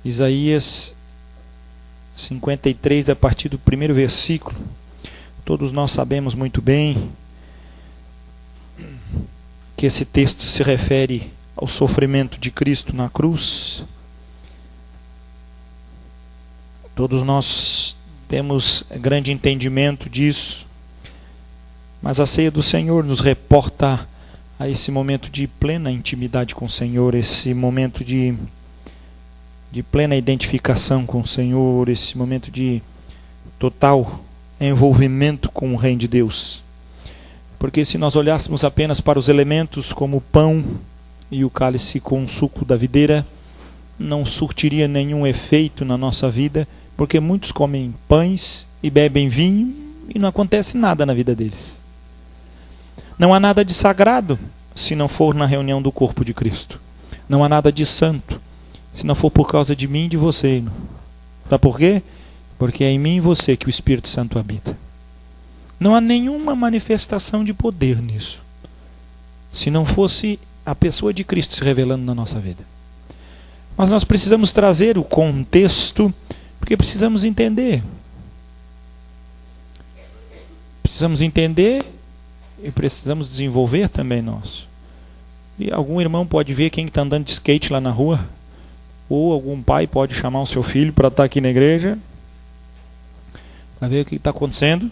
Isaías 53, a partir do primeiro versículo. Todos nós sabemos muito bem que esse texto se refere ao sofrimento de Cristo na cruz. Todos nós temos grande entendimento disso, mas a ceia do Senhor nos reporta a esse momento de plena intimidade com o Senhor, esse momento de plena identificação com o Senhor, esse momento de total envolvimento com o Reino de Deus. Porque se nós olhássemos apenas para os elementos como o pão e o cálice com o suco da videira, não surtiria nenhum efeito na nossa vida, porque muitos comem pães e bebem vinho e não acontece nada na vida deles. Não há nada de sagrado se não for na reunião do corpo de Cristo. Não há nada de santo se não for por causa de mim e de você. Sabe por quê? Porque é em mim e você que o Espírito Santo habita. Não há nenhuma manifestação de poder nisso, se não fosse a pessoa de Cristo se revelando na nossa vida. Mas nós precisamos trazer o contexto, porque precisamos entender. Precisamos entender e precisamos desenvolver também nós. E algum irmão pode ver quem está andando de skate lá na rua, ou algum pai pode chamar o seu filho para estar aqui na igreja, para ver o que está acontecendo.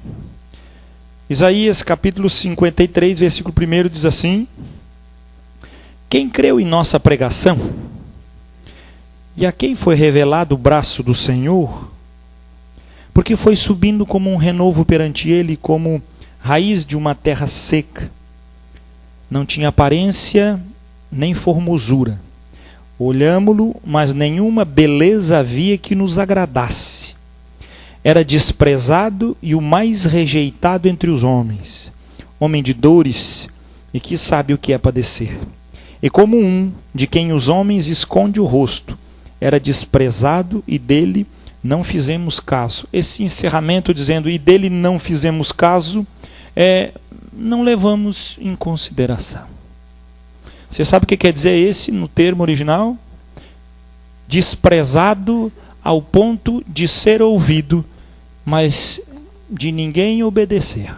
Isaías capítulo 53, versículo 1 diz assim: quem creu em nossa pregação, e a quem foi revelado o braço do Senhor, porque foi subindo como um renovo perante ele, como raiz de uma terra seca. Não tinha aparência nem formosura. Olhámo-lo, mas nenhuma beleza havia que nos agradasse. Era desprezado e o mais rejeitado entre os homens, homem de dores e que sabe o que é padecer. E como um de quem os homens esconde o rosto, era desprezado e dele não fizemos caso. Esse encerramento dizendo e dele não fizemos caso, não levamos em consideração. Você sabe o que quer dizer esse no termo original? Desprezado ao ponto de ser ouvido, mas de ninguém obedecer.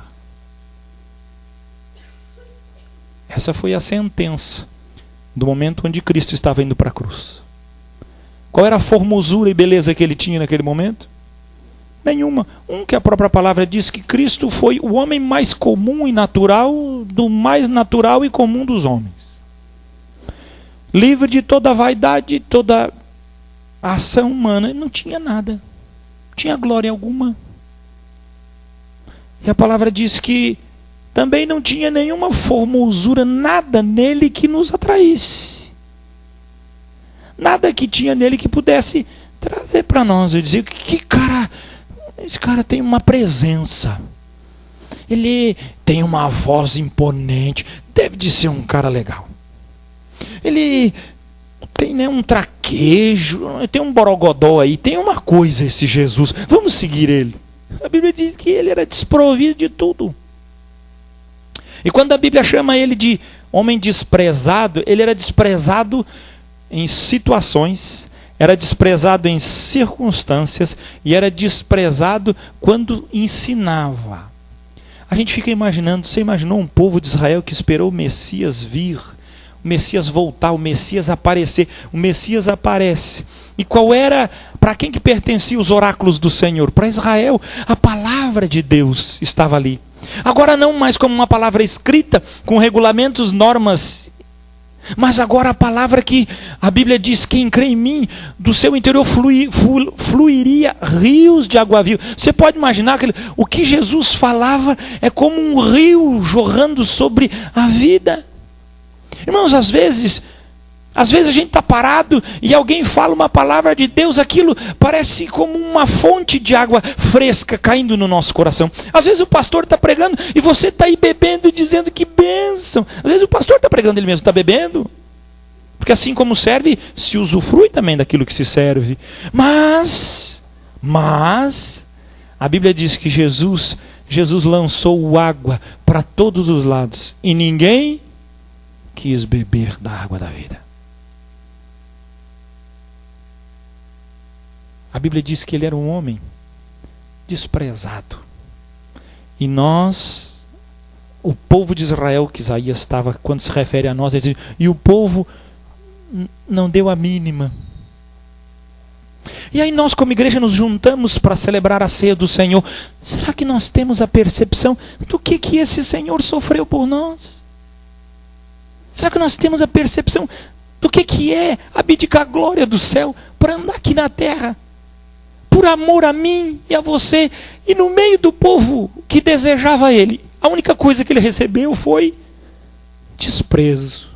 Essa foi a sentença do momento onde Cristo estava indo para a cruz. Qual era a formosura e beleza que ele tinha naquele momento? Nenhuma. Que a própria palavra diz que Cristo foi o homem mais comum e natural, do mais natural e comum dos homens. Livre de toda vaidade, toda ação humana. Ele não tinha nada. Não tinha glória alguma. E a palavra diz que também não tinha nenhuma formosura, nada nele que nos atraísse. Nada que tinha nele que pudesse trazer para nós e dizer que cara, esse cara tem uma presença. Ele tem uma voz imponente, deve de ser um cara legal. Ele tem um traquejo, tem um borogodó aí, tem uma coisa esse Jesus, vamos seguir ele. A Bíblia diz que ele era desprovido de tudo. E quando a Bíblia chama ele de homem desprezado, ele era desprezado em situações, era desprezado em circunstâncias e era desprezado quando ensinava. A gente fica imaginando, você imaginou um povo de Israel que esperou o Messias vir, o Messias voltar, o Messias aparecer. O Messias aparece. E qual era, para quem que pertenciam os oráculos do Senhor? Para Israel. A palavra de Deus estava ali. Agora não mais como uma palavra escrita, com regulamentos, normas, mas agora a palavra que a Bíblia diz, quem crê em mim, do seu interior fluiria rios de água viva. Você pode imaginar que o que Jesus falava é como um rio jorrando sobre a vida. Irmãos, às vezes a gente está parado e alguém fala uma palavra de Deus, aquilo parece como uma fonte de água fresca caindo no nosso coração. Às vezes o pastor está pregando e você está aí bebendo, dizendo que bênção. Às vezes o pastor está pregando, ele mesmo está bebendo. Porque assim como serve, se usufrui também daquilo que se serve. Mas, a Bíblia diz que Jesus lançou água para todos os lados e ninguém quis beber da água da vida. A Bíblia diz que ele era um homem desprezado. E nós, o povo de Israel, que Isaías estava, quando se refere a nós, ele diz, e o povo não deu a mínima. E aí nós, como igreja, nos juntamos para celebrar a ceia do Senhor. Será que nós temos a percepção do que esse Senhor sofreu por nós? Será que nós temos a percepção do que é abdicar a glória do céu para andar aqui na terra? Por amor a mim e a você, e no meio do povo que desejava ele, a única coisa que ele recebeu foi desprezo.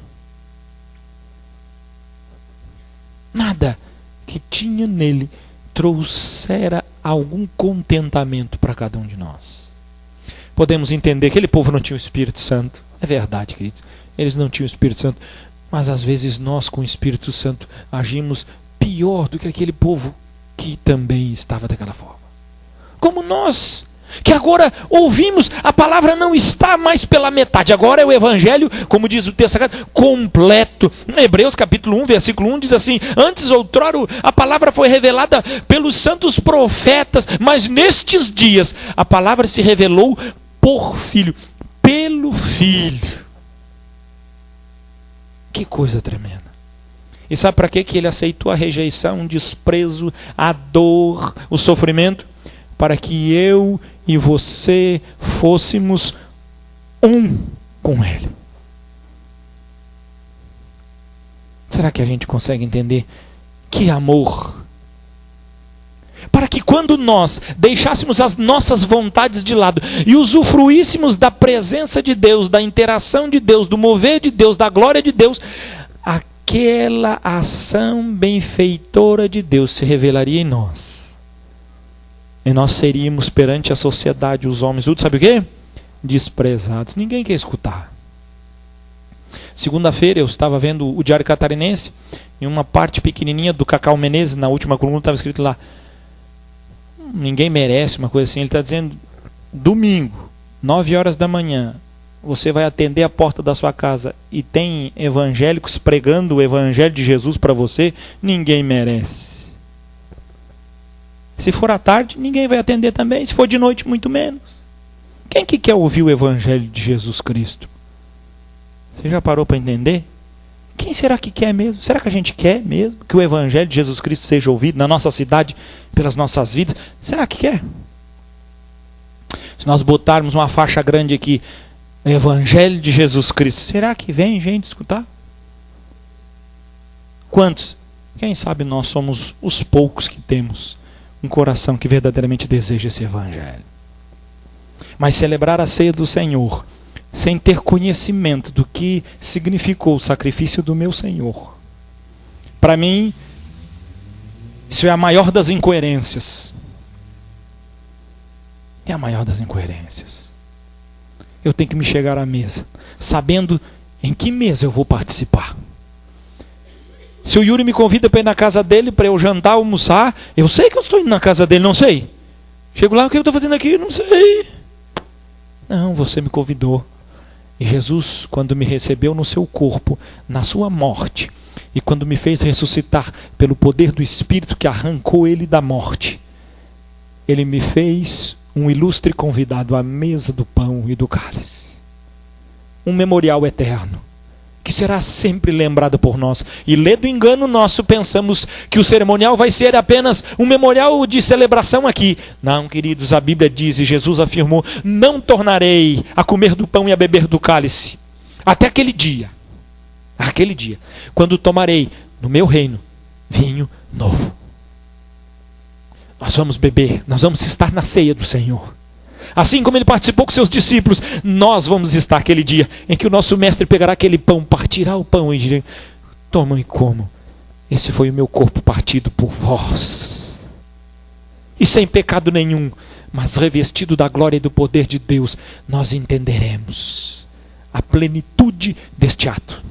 Nada que tinha nele trouxera algum contentamento para cada um de nós. Podemos entender que aquele povo não tinha o Espírito Santo. É verdade, queridos. Eles não tinham o Espírito Santo. Mas às vezes nós, com o Espírito Santo, agimos pior do que aquele povo que também estava daquela forma. Como nós, que agora ouvimos, a palavra não está mais pela metade. Agora é o Evangelho, como diz o texto sagrado, completo. Em Hebreus capítulo 1, versículo 1 diz assim, antes outrora a palavra foi revelada pelos santos profetas, mas nestes dias a palavra se revelou por Filho, pelo Filho. Que coisa tremenda. E sabe para que ele aceitou a rejeição, o desprezo, a dor, o sofrimento? Para que eu e você fôssemos um com ele. Será que a gente consegue entender que amor? Para que quando nós deixássemos as nossas vontades de lado e usufruíssemos da presença de Deus, da interação de Deus, do mover de Deus, da glória de Deus, aquela ação benfeitora de Deus se revelaria em nós. E nós seríamos perante a sociedade, os homens, tudo, sabe o quê? Desprezados. Ninguém quer escutar. Segunda-feira eu estava vendo o Diário Catarinense, em uma parte pequenininha do Cacau Menezes, na última coluna estava escrito lá, ninguém merece, uma coisa assim. Ele está dizendo, domingo, 9 horas da manhã, você vai atender a porta da sua casa e tem evangélicos pregando o evangelho de Jesus para você, ninguém merece. Se for à tarde, ninguém vai atender também. Se for de noite, muito menos. Quem que quer ouvir o evangelho de Jesus Cristo? Você já parou para entender? Quem será que quer mesmo? Será que a gente quer mesmo que o evangelho de Jesus Cristo seja ouvido na nossa cidade, pelas nossas vidas? Será que quer? Se nós botarmos uma faixa grande aqui, evangelho de Jesus Cristo, será que vem gente escutar? Quantos? Quem sabe nós somos os poucos que temos um coração que verdadeiramente deseja esse evangelho. Mas celebrar a ceia do Senhor sem ter conhecimento do que significou o sacrifício do meu Senhor, para mim, isso é a maior das incoerências. É a maior das incoerências. Eu tenho que me chegar à mesa, sabendo em que mesa eu vou participar. Se o Yuri me convida para ir na casa dele, para eu jantar, almoçar, eu sei que eu estou indo na casa dele, não sei. Chego lá, o que eu estou fazendo aqui? Não sei. Não, você me convidou. E Jesus, quando me recebeu no seu corpo, na sua morte, e quando me fez ressuscitar pelo poder do Espírito que arrancou ele da morte, ele me fez um ilustre convidado à mesa do pão e do cálice. Um memorial eterno, que será sempre lembrado por nós. E lê do engano nosso, pensamos que o cerimonial vai ser apenas um memorial de celebração aqui. Não, queridos, a Bíblia diz, e Jesus afirmou, não tornarei a comer do pão e a beber do cálice, até aquele dia, quando tomarei no meu reino vinho novo. Nós vamos beber, nós vamos estar na ceia do Senhor. Assim como ele participou com seus discípulos, nós vamos estar aquele dia em que o nosso mestre pegará aquele pão, partirá o pão e dirá, tomam e comam, esse foi o meu corpo partido por vós. E sem pecado nenhum, mas revestido da glória e do poder de Deus, nós entenderemos a plenitude deste ato.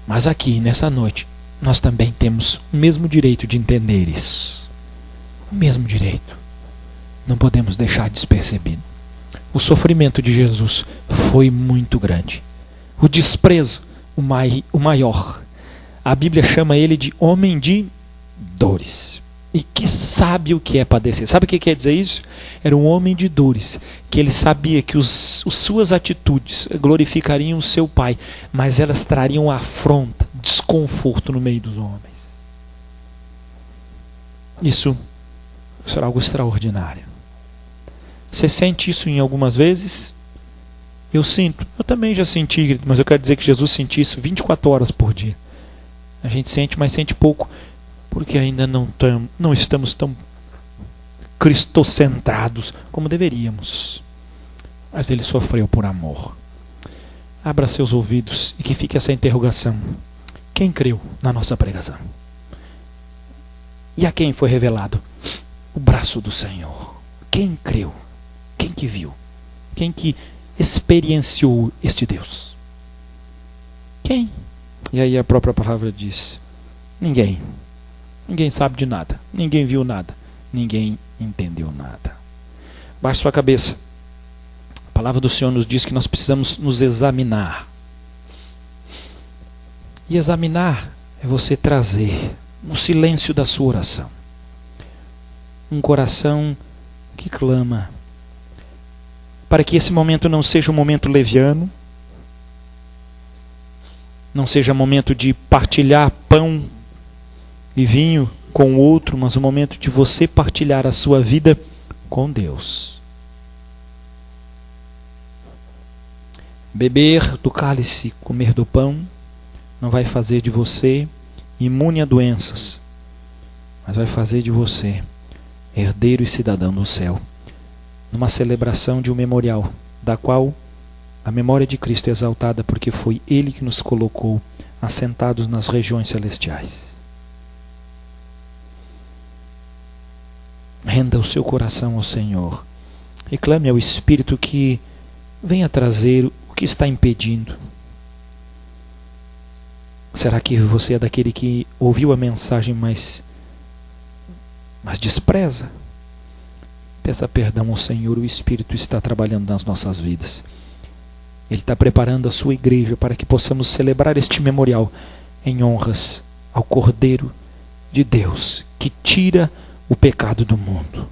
Mas aqui, nessa noite, nós também temos o mesmo direito de entender isso. O mesmo direito. Não podemos deixar despercebido. O sofrimento de Jesus foi muito grande. O desprezo, o maior. A Bíblia chama ele de homem de dores. E que sabe o que é padecer. Sabe o que quer dizer isso? Era um homem de dores, que ele sabia que suas atitudes glorificariam o seu Pai, mas elas trariam afronta, desconforto no meio dos homens. Isso será algo extraordinário. Você sente isso em algumas vezes? Eu sinto. Eu também já senti, mas eu quero dizer que Jesus sentia isso 24 horas por dia. A gente sente, mas sente pouco, porque ainda não estamos tão cristocentrados como deveríamos. Mas ele sofreu por amor. Abra seus ouvidos e que fique essa interrogação. Quem creu na nossa pregação? E a quem foi revelado o braço do Senhor? Quem creu? Quem que viu? Quem que experienciou este Deus? Quem? E aí a própria palavra diz: ninguém. Ninguém sabe de nada. Ninguém viu nada. Ninguém entendeu nada. Baixe sua cabeça. A palavra do Senhor nos diz que nós precisamos nos examinar. E examinar é você trazer, no silêncio da sua oração, um coração que clama, para que esse momento não seja um momento leviano, não seja momento de partilhar pão e vinho com o outro, mas um momento de você partilhar a sua vida com Deus. Beber do cálice, comer do pão, não vai fazer de você imune a doenças, mas vai fazer de você herdeiro e cidadão do céu, numa celebração de um memorial, da qual a memória de Cristo é exaltada, porque foi Ele que nos colocou assentados nas regiões celestiais. Renda o seu coração ao Senhor. Reclame ao Espírito que venha trazer o que está impedindo. Será que você é daquele que ouviu a mensagem, mas despreza? Peça perdão ao Senhor, o Espírito está trabalhando nas nossas vidas. Ele está preparando a sua igreja para que possamos celebrar este memorial em honras ao Cordeiro de Deus, que tira o pecado do mundo.